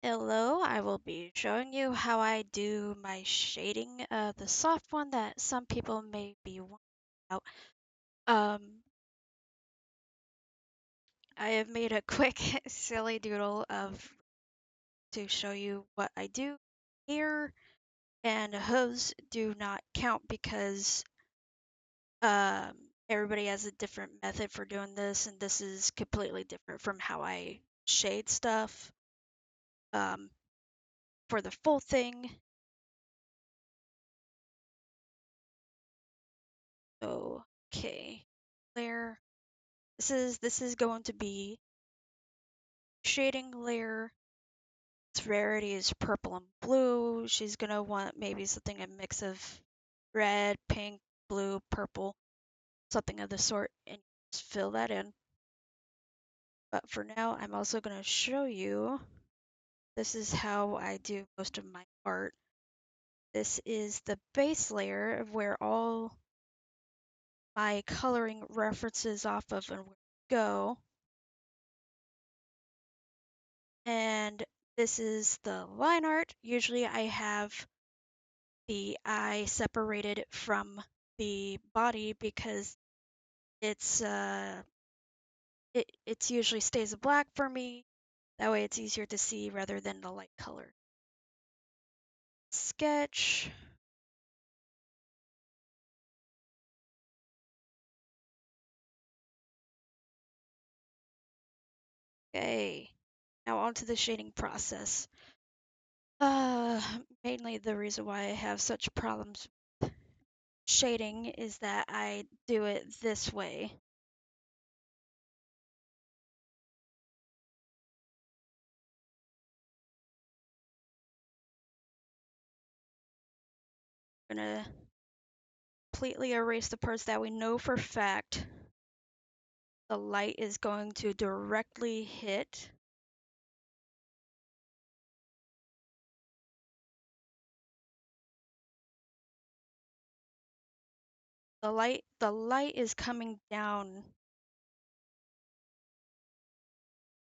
Hello, I will be showing you how I do my shading, the soft one that some people may be wondering about. Um, I have made a quick silly doodle of to show you what I do here, and hooves do not count because everybody has a different method for doing this, and this is completely different from how I shade stuff. Um, for the full thing, okay, there. This is going to be shading layer. Its rarity is purple and blue. She's gonna want maybe something a mix of red, pink, blue, purple, something of the sort, and just fill that in. But for now, I'm also gonna show you. This is how I do most of my art. This is the base layer of where all my coloring references off of and go. And this is the line art. Usually I have the eye separated from the body because it's usually stays black for me. That way it's easier to see rather than the light color. Sketch. Okay. Now on to the shading process. Uh, Mainly the reason why I have such problems with shading is that I do it this way. I'm gonna completely erase the parts that we know for fact the light is going to directly hit. The light is coming down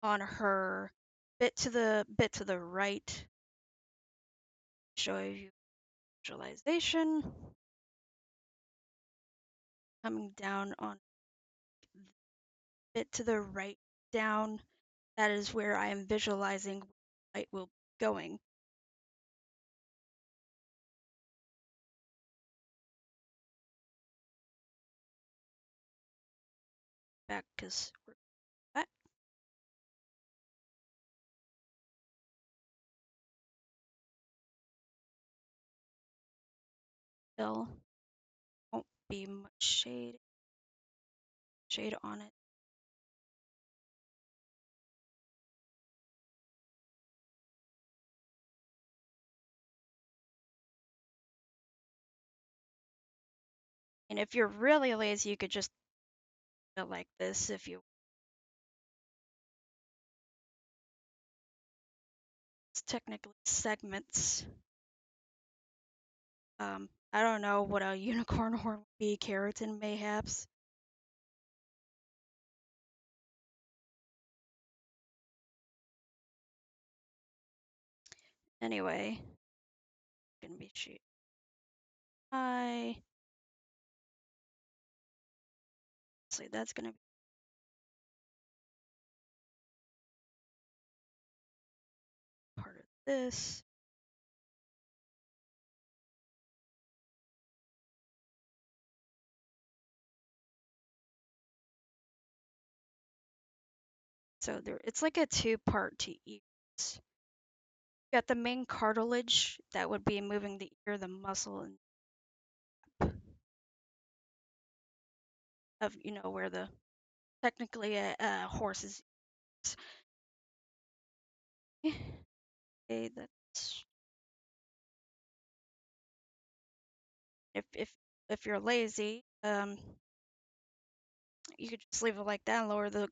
on her bit to the right. Show you visualization coming down on bit to the right down. That is where I am visualizing where the light will be going. Back because we're at. Still won't be much shade on it. And if you're really lazy, you could just do it like this if you. It's technically segments. I don't know what a unicorn horn would be, keratin mayhaps. Anyway, gonna be shoot. So that's gonna be part of this. So it's like a two-part to each. You got the main cartilage that would be moving the ear, the muscle, and of where the technically a horse is. Okay, that's if you're lazy, you could just leave it like that and lower the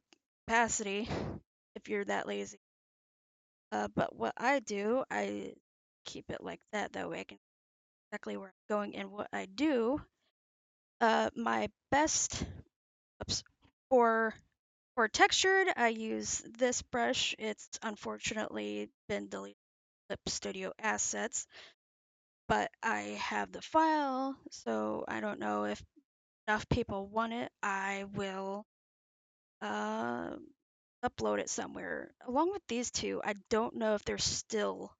opacity if you're that lazy. But what I do, I keep it like that. That way I can exactly where I'm going. And what I do, my best oops, for For textured, I use this brush. It's unfortunately been deleted from Clip Studio assets, but I have the file, so I don't know if enough people want it. I will uh, upload it somewhere. Along with these two, I don't know if they're still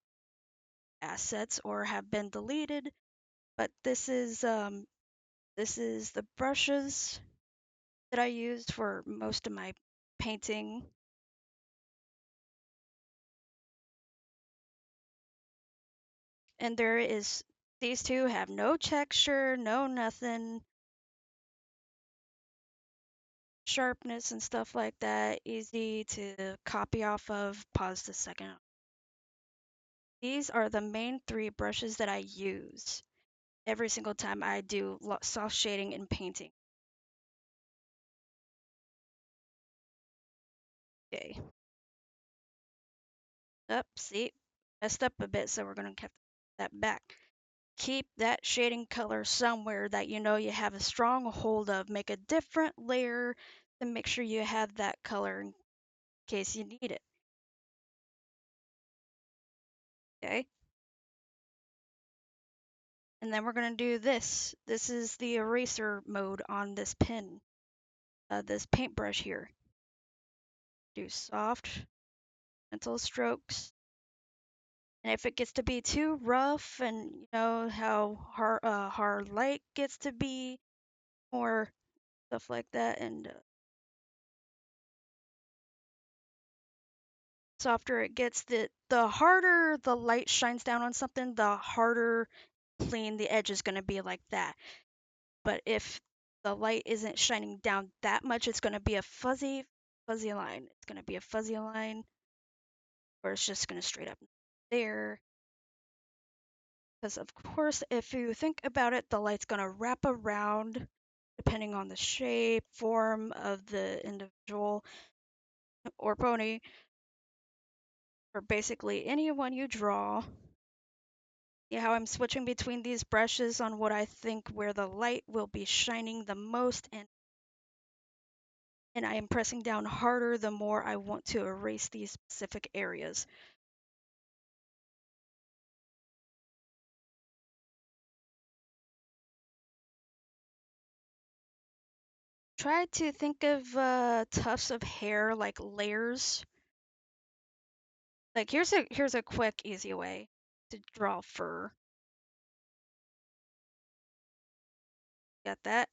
assets or have been deleted, but this is the brushes that I used for most of my painting. And there is these two have no texture, no nothing, sharpness and stuff like that. Easy to copy off of. Pause the second. These are the main three brushes that I use every single time I do soft shading and painting. Okay. Up, see, messed up a bit, so we're gonna keep that back. Keep that shading color somewhere that you know you have a strong hold of. Make a different layer to make sure you have that color in case you need it. Okay. And then we're gonna do this. This is the eraser mode on this pen, this paintbrush here. Do soft, gentle strokes. And if it gets to be too rough, and you know how hard light gets to be, or stuff like that, and softer it gets, the harder the light shines down on something, the harder clean the edge is going to be like that. But if the light isn't shining down that much, it's going to be a fuzzy line. It's going to be a fuzzy line, or it's just going to straight up there. Because of course, if you think about it, the light's going to wrap around depending on the shape, form of the individual or pony, or basically anyone you draw. Yeah, how I'm switching between these brushes on what I think where the light will be shining the most, and I am pressing down harder the more I want to erase these specific areas. Try to think of tufts of hair like layers. Like here's a quick, easy way to draw fur. Got that?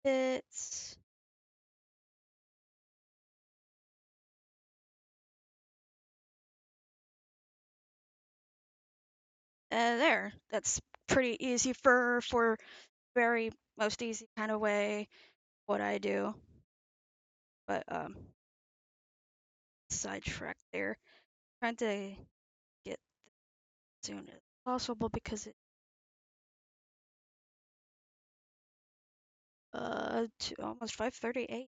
It's there. That's pretty easy for very most easy kind of way what I do. But sidetracked there. Trying to get as soon as possible because it to almost 5:38.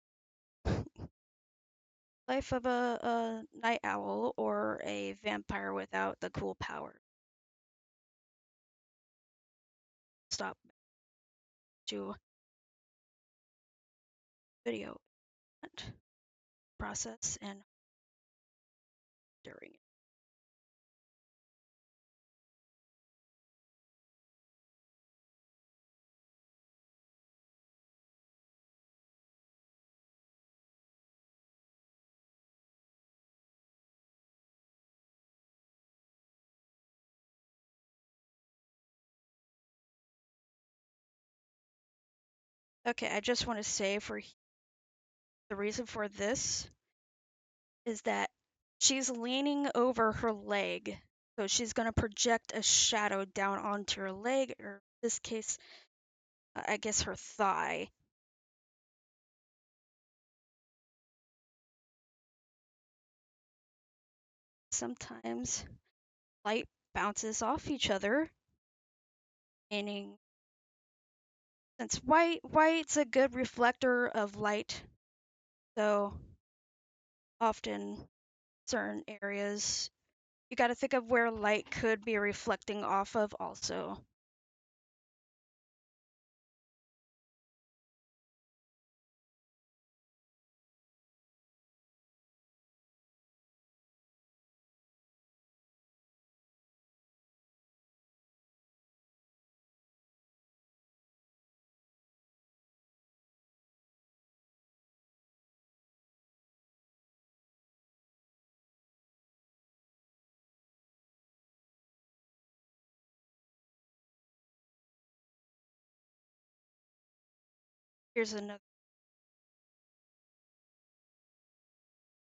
Life of a night owl or a vampire without the cool power. Stop to video process and during it. Okay, I just want to say for the reason for this is that she's leaning over her leg. So she's going to project a shadow down onto her leg, or in this case, I guess her thigh. Sometimes light bounces off each other, meaning since white's a good reflector of light, so often certain areas you got to think of where light could be reflecting off of also. Here's another.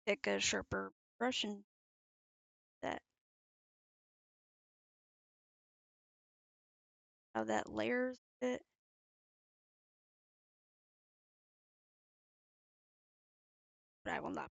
Pick a sharper brush and that how that layers it. But I will not.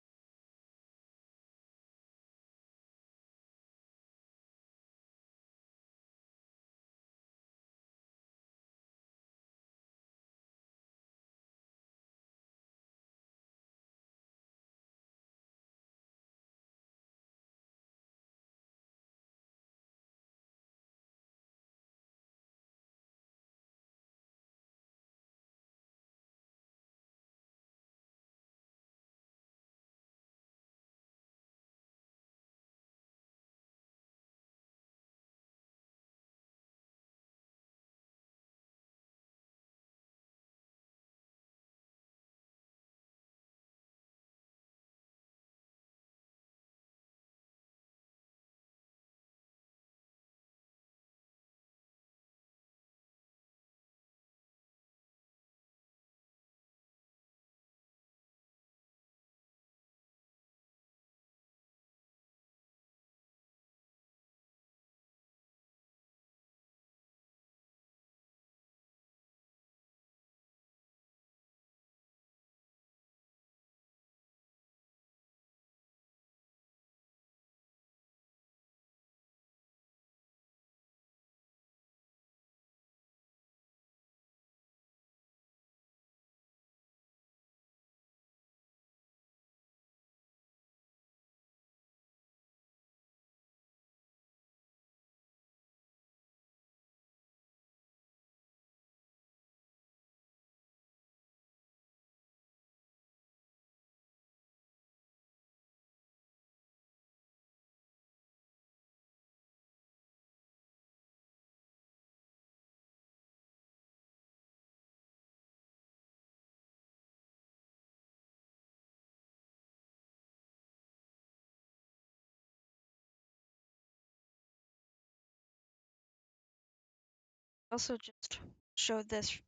Also just show this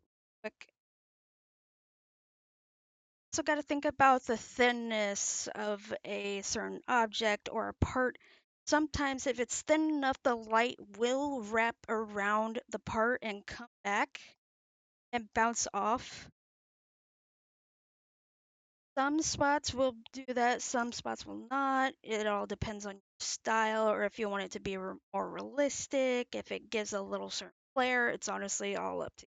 quick. So got to think about the thinness of a certain object or a part. Sometimes if it's thin enough, the light will wrap around the part and come back and bounce off. Some spots will do that, some spots will not. It all depends on your style or if you want it to be more realistic, if it gives a little certain flair. It's honestly all up to you.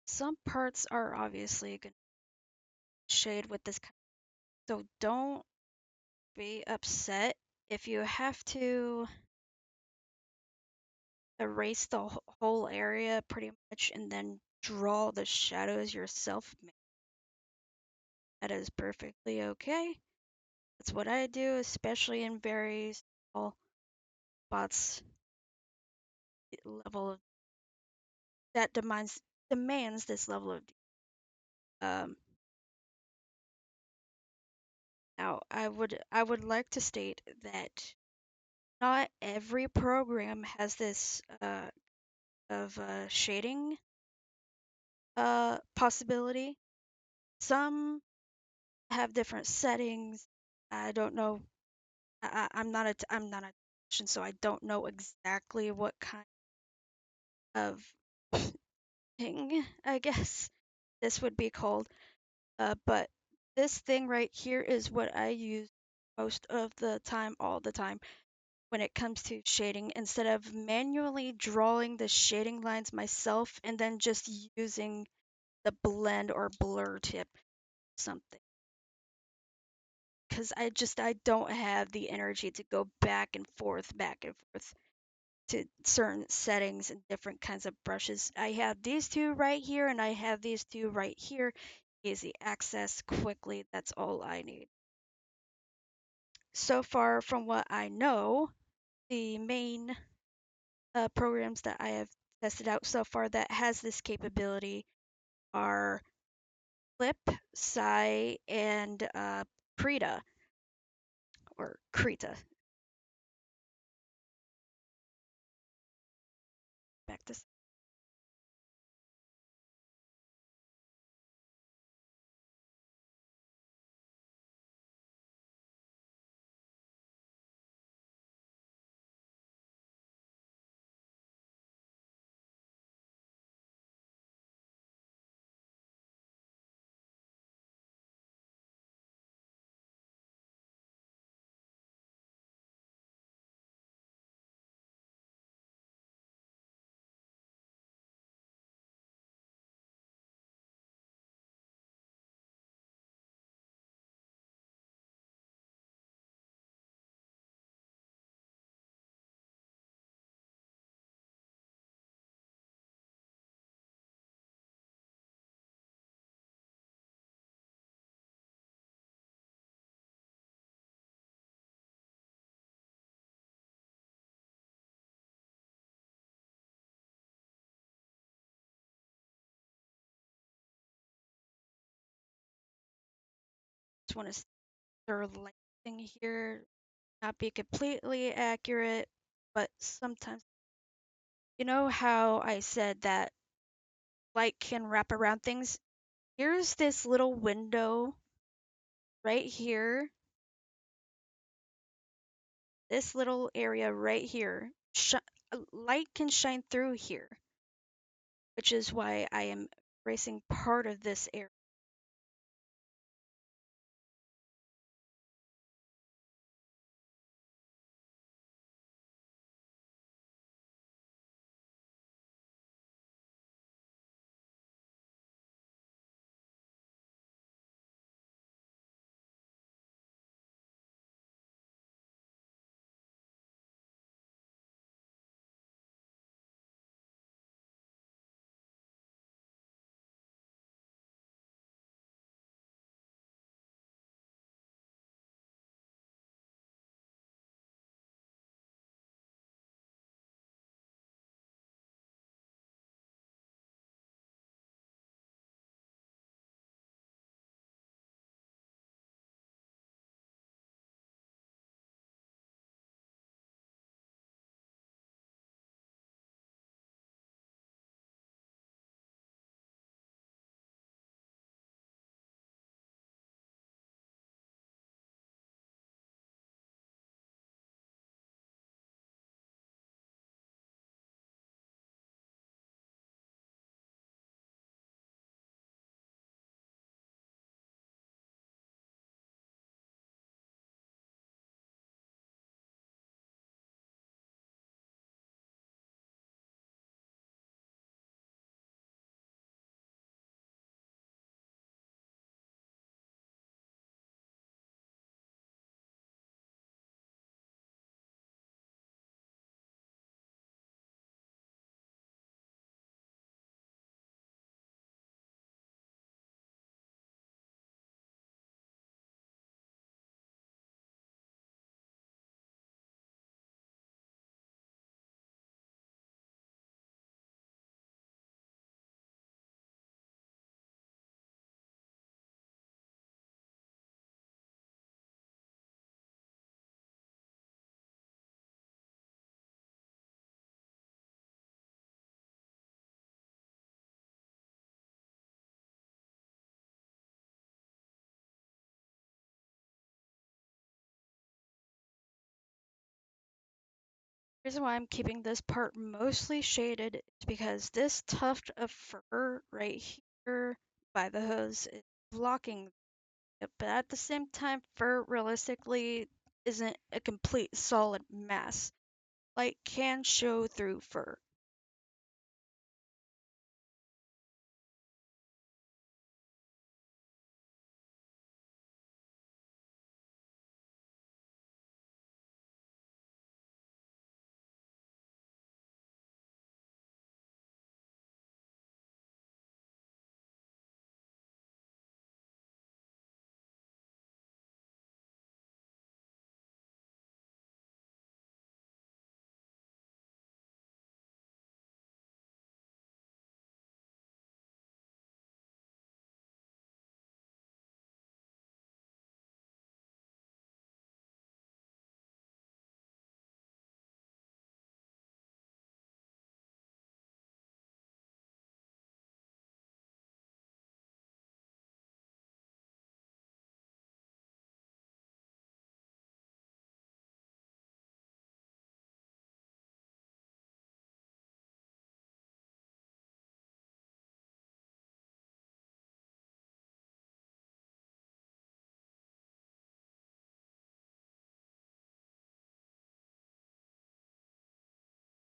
some parts are obviously going to shade with this, so don't be upset if you have to erase the whole area pretty much and then draw the shadows yourself. That is perfectly okay. That's what I do, especially in very small spots. Level of that demands this level of now I would like to state that not every program has this of shading possibility. Some have different settings. I don't know. I'm not a technician, so I don't know exactly what kind of thing I guess this would be called. But this thing right here is what I use most of the time, all the time, when it comes to shading, instead of manually drawing the shading lines myself and then just using the blend or blur tip something. Because I don't have the energy to go back and forth to certain settings and different kinds of brushes. I have these two right here and I have these two right here. Easy access quickly. That's all I need. So far from what I know, the main programs that I have tested out so far that has this capability are Clip, Psy, and Krita or Krita. Back to just want to their lighting here not be completely accurate, but sometimes you know how I said that light can wrap around things. Here's this little window right here, this little area right here. Light can shine through here, which is why I am erasing part of this area. reason why I'm keeping this part mostly shaded is because this tuft of fur right here by the hose is blocking it, but at the same time, fur realistically isn't a complete solid mass. Light can show through fur.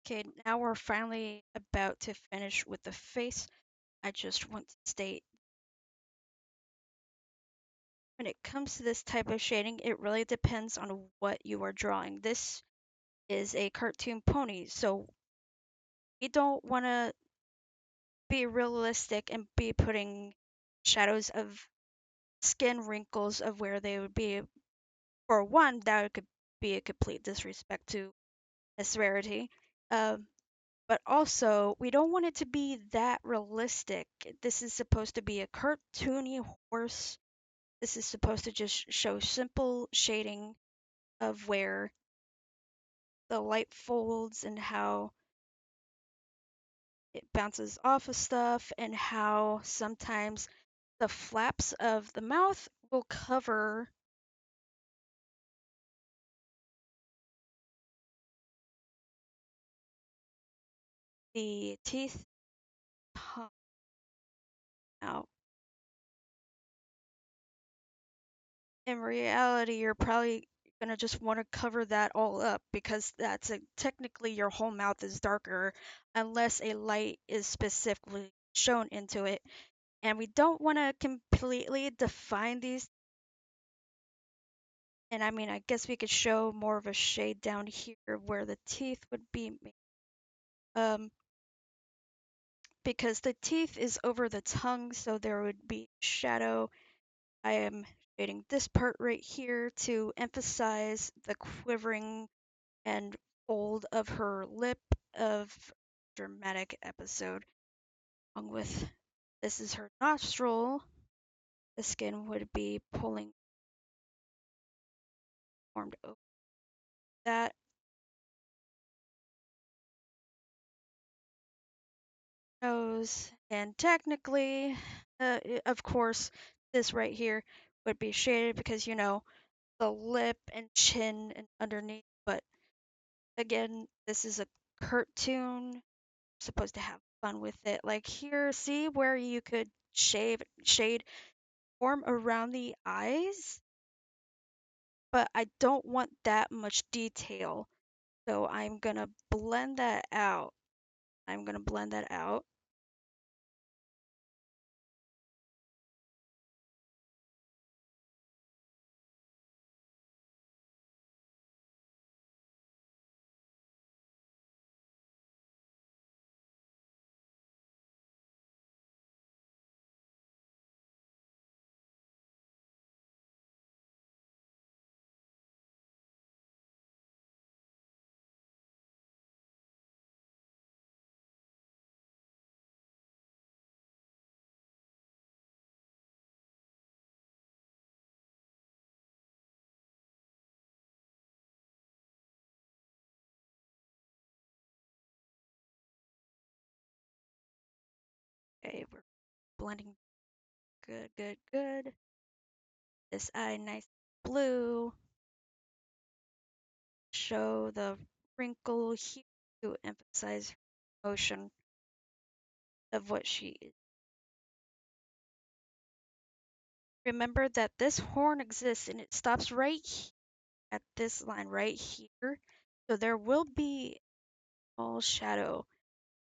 Okay, now we're finally about to finish with the face. I just want to state when it comes to this type of shading, it really depends on what you are drawing. This is a cartoon pony, so we don't want to be realistic and be putting shadows of skin wrinkles of where they would be. For one, that could be a complete disrespect to Miss Rarity. Um, but also, we don't want it to be that realistic. This is supposed to be a cartoony horse. This is supposed to just show simple shading of where the light folds and how it bounces off of stuff and how sometimes the flaps of the mouth will cover the teeth. Now, in reality, you're probably gonna just want to cover that all up because technically your whole mouth is darker unless a light is specifically shown into it. And we don't want to completely define these. And I mean, I guess we could show more of a shade down here where the teeth would be, um, because the teeth is over the tongue, so there would be shadow. I am shading this part right here to emphasize the quivering and fold of her lip of dramatic episode. Along with this is her nostril. The skin would be pulling formed over that nose. And technically, of course, this right here would be shaded because the lip and chin and underneath. But again, this is a cartoon. Supposed to have fun with it. Like here, see where you could shade form around the eyes, but I don't want that much detail. So I'm gonna blend that out. I'm gonna blend that out. Okay, we're blending good, good, good. This eye nice blue. Show the wrinkle here to emphasize motion of what she is. Remember that this horn exists and it stops right at this line right here. So there will be a small shadow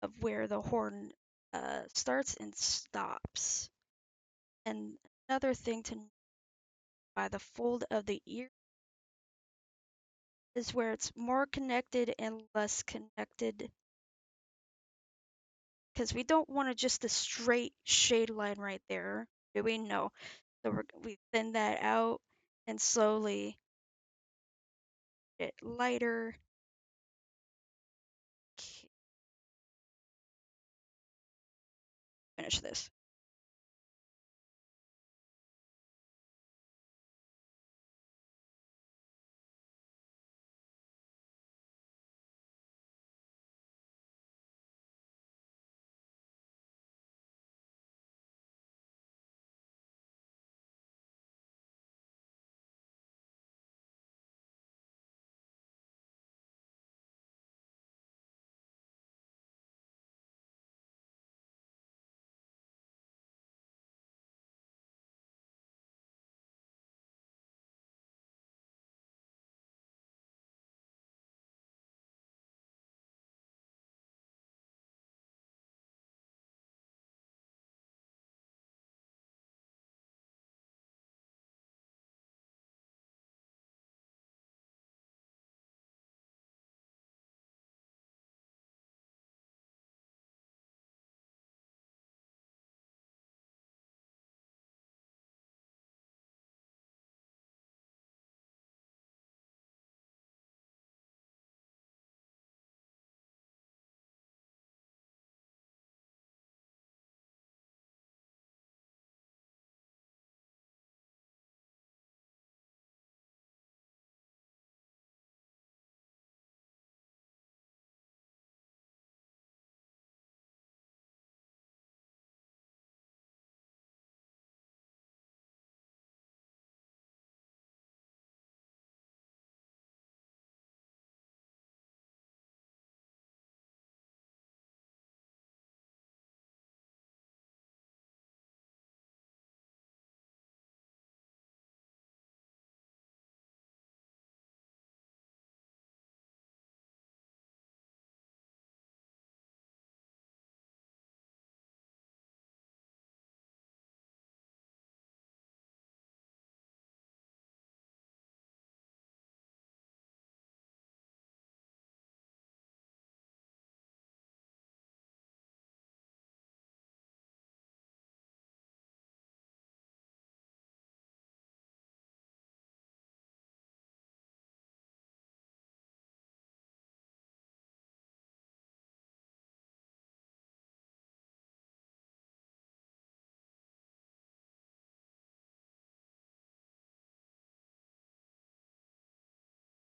of where the horn starts and stops. And another thing to note by the fold of the ear is where it's more connected and less connected, because we don't want just a straight shade line right there, do we? No. So we thin that out and slowly get lighter. Okay, finish this.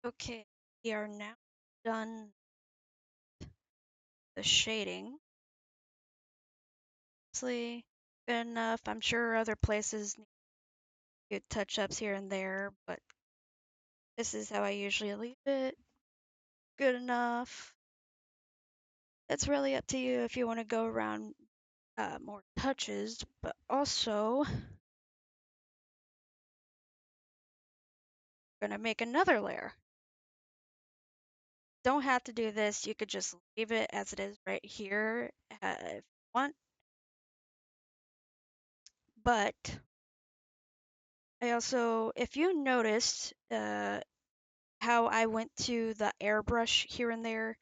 Okay, we are now done the shading. Honestly, good enough. I'm sure other places need good touch-ups here and there, but this is how I usually leave it. Good enough. It's really up to you if you want to go around more touches, but also gonna make another layer. Don't have to do this. You could just leave it as it is right here if you want. But I also, if you noticed how I went to the airbrush here and there,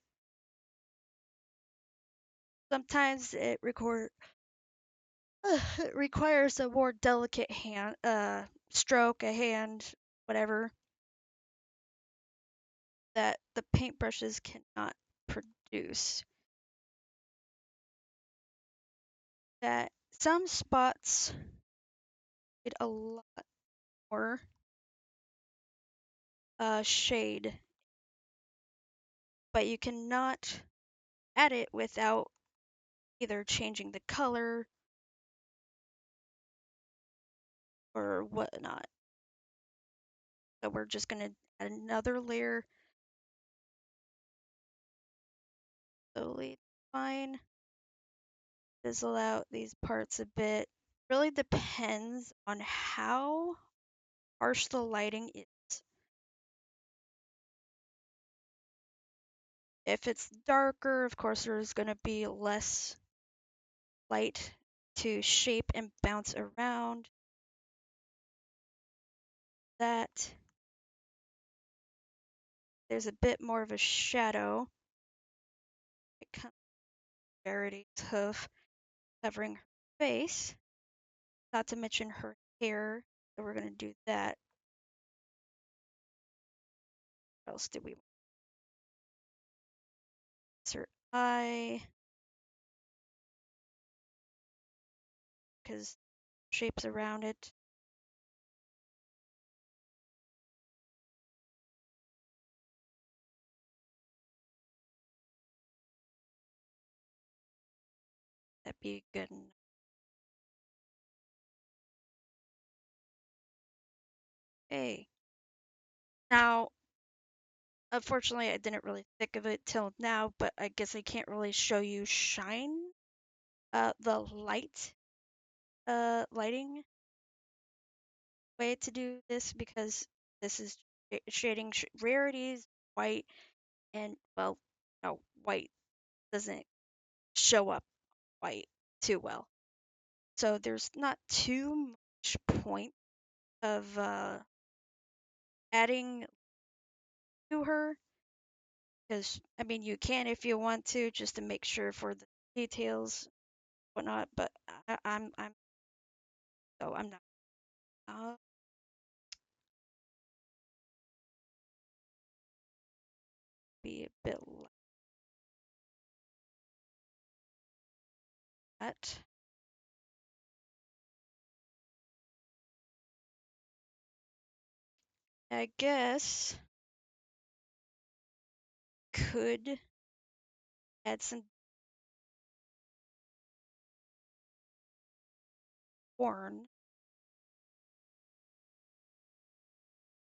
sometimes it requires a more delicate hand stroke, a hand, whatever, that the paintbrushes cannot produce. That some spots need a lot more shade, but you cannot add it without either changing the color or whatnot. So we're just gonna add another layer slowly define, fizzle out these parts a bit. Really depends on how harsh the lighting is. If it's darker, of course, there's going to be less light to shape and bounce around. That there's a bit more of a shadow. It comes Rarity's hoof covering her face, not to mention her hair. So we're going to do that. What else did we want? Her eye, because shapes around it. That'd be good. Hey. Now, unfortunately, I didn't really think of it till now, but I guess I can't really show you shine, the lighting way to do this because this is shading rarities, white, and well, no, white doesn't show up white too well. So there's not too much point of adding to her because I mean you can if you want to just to make sure for the details whatnot, but I'm so I'm not. I'll be a bit like that. I guess could add some horn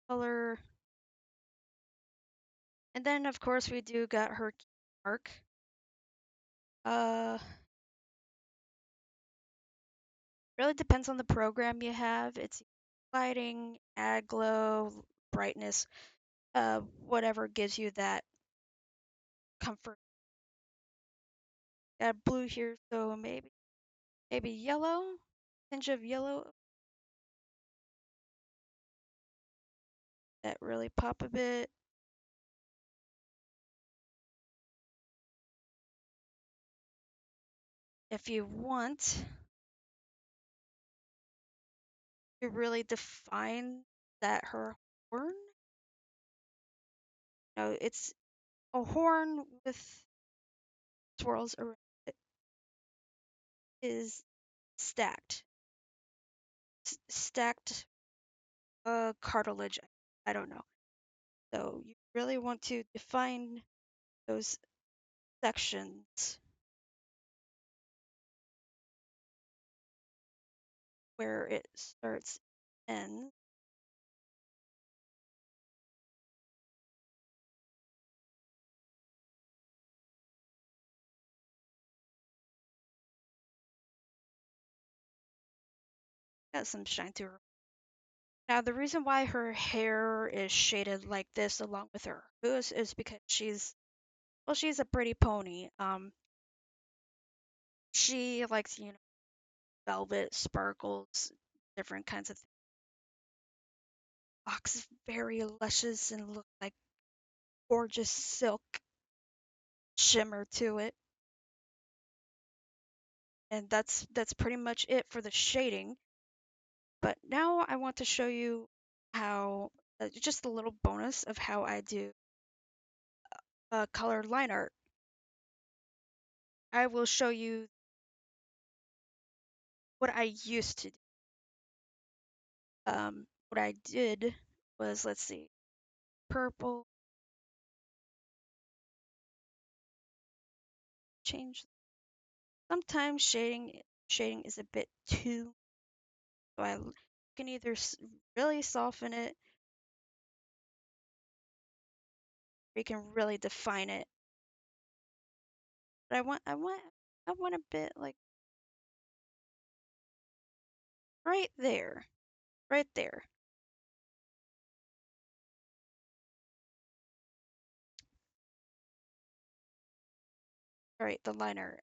color, and then of course we do got her arc. Uh, really depends on the program you have. It's lighting, add glow, brightness, whatever gives you that comfort. Got blue here, so maybe yellow, tinge of yellow that really pop a bit. If you want to really define that her horn, no, it's a horn with swirls around it is stacked, stacked cartilage. I don't know. So you really want to define those sections where it starts and ends. Got some shine to her. Now the reason why her hair is shaded like this along with her hooves is because she's a pretty pony. She likes velvet, sparkles, different kinds of locks, very luscious and look like gorgeous silk shimmer to it. And that's pretty much it for the shading. But now I want to show you how just a little bonus of how I do color line art. I will show you what I used to do. What I did was, let's see, purple, change. Sometimes shading is a bit too, so I can either really soften it, or you can really define it. But I want a bit like right there, right there. All right, the liner.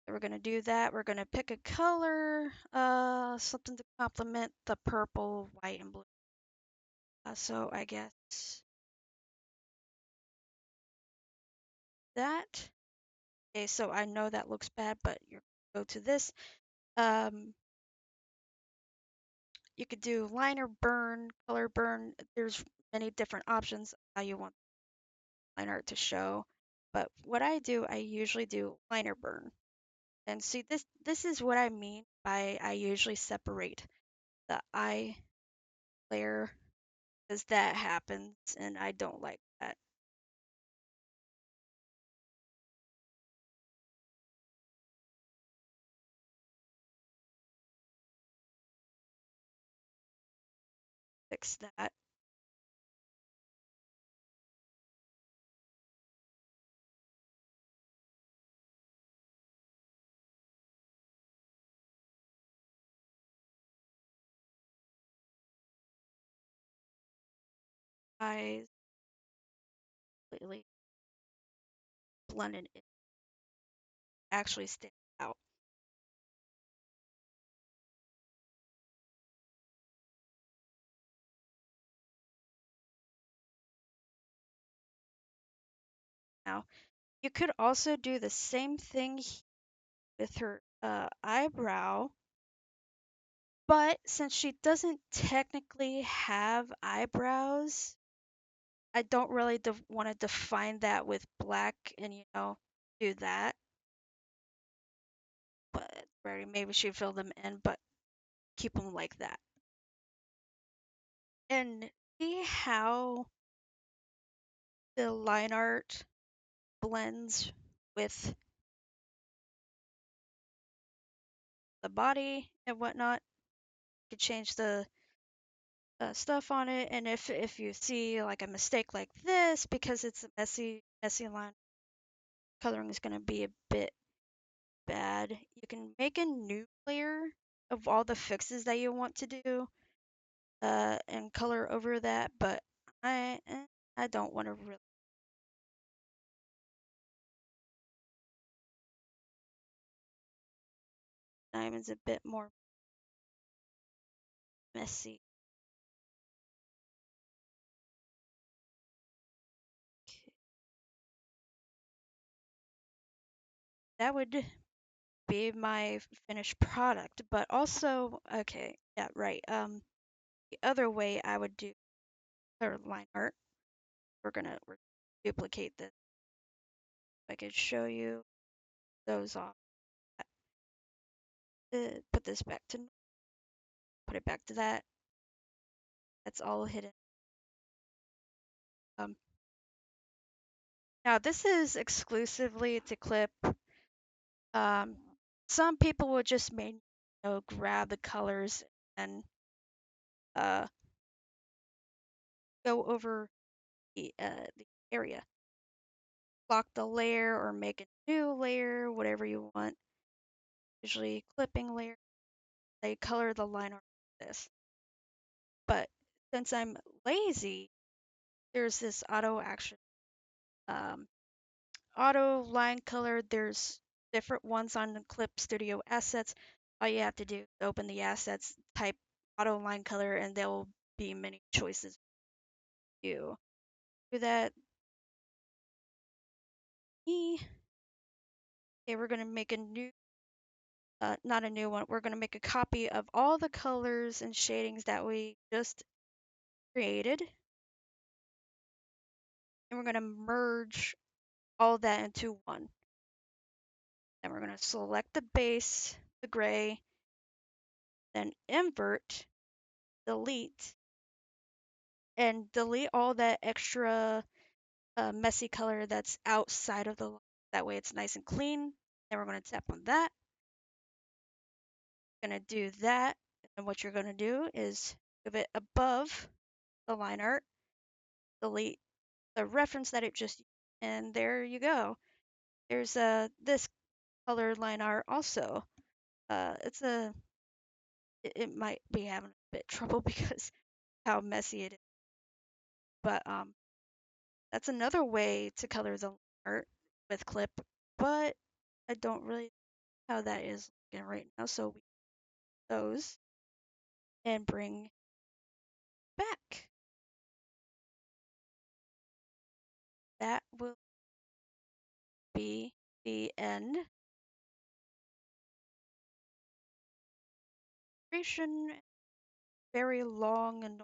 We're gonna do that. We're gonna pick a color, something to complement the purple, white, and blue. So I guess that. Okay, so I know that looks bad, but you go to this. Um, you could do liner burn, color burn. There's many different options how you want line art to show. But what I do, I usually do liner burn. And see, this is what I mean by I usually separate the eye layer because that happens and I don't like that. Fix that. Eyes completely blended. It actually stands out. Now, you could also do the same thing with her eyebrow, but since she doesn't technically have eyebrows, I don't really want to define that with black and, do that. But maybe she fill them in, but keep them like that. And see how the line art blends with the body and whatnot. You could change the stuff on it, and if you see like a mistake like this because it's a messy line, coloring is going to be a bit bad. You can make a new layer of all the fixes that you want to do, and color over that. But I don't want to really. Diamond's a bit more messy. Okay. That would be my finished product, but also, okay, yeah, right. The other way I would do clear line art, we're duplicate this. I could show you those off. Put this back to, put it back to that. That's all hidden. Um, Now this is exclusively to clip. Um, some people would just grab the colors and uh, go over the area, lock the layer or make a new layer, whatever you want. Usually clipping layer, they color the line art like this. But since I'm lazy, there's this auto action, um, auto line color. There's different ones on the Clip Studio assets. All you have to do is open the assets, type auto line color, and there will be many choices. You do that. Okay, we're gonna make a new, not a new one. We're gonna make a copy of all the colors and shadings that we just created, and we're gonna merge all that into one. Then we're gonna select the base, the gray, then invert, delete, and delete all that extra messy color that's outside of the line. That way it's nice and clean. Then we're going to tap on that. Going to do that. And what you're going to do is move it above the line art, delete the reference that it just used, and there you go. There's this color line art also. It's a it might be having a bit trouble because how messy it is, but that's another way to color the art with clip, but I don't really know how that is looking right now, so we those and bring back. That will be the end. Very long and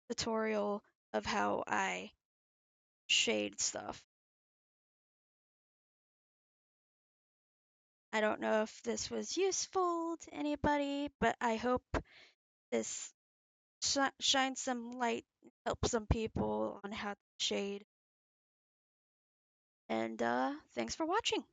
tutorial of how I shade stuff. I don't know if this was useful to anybody, but I hope this shines some light, helps some people on how to shade. And thanks for watching.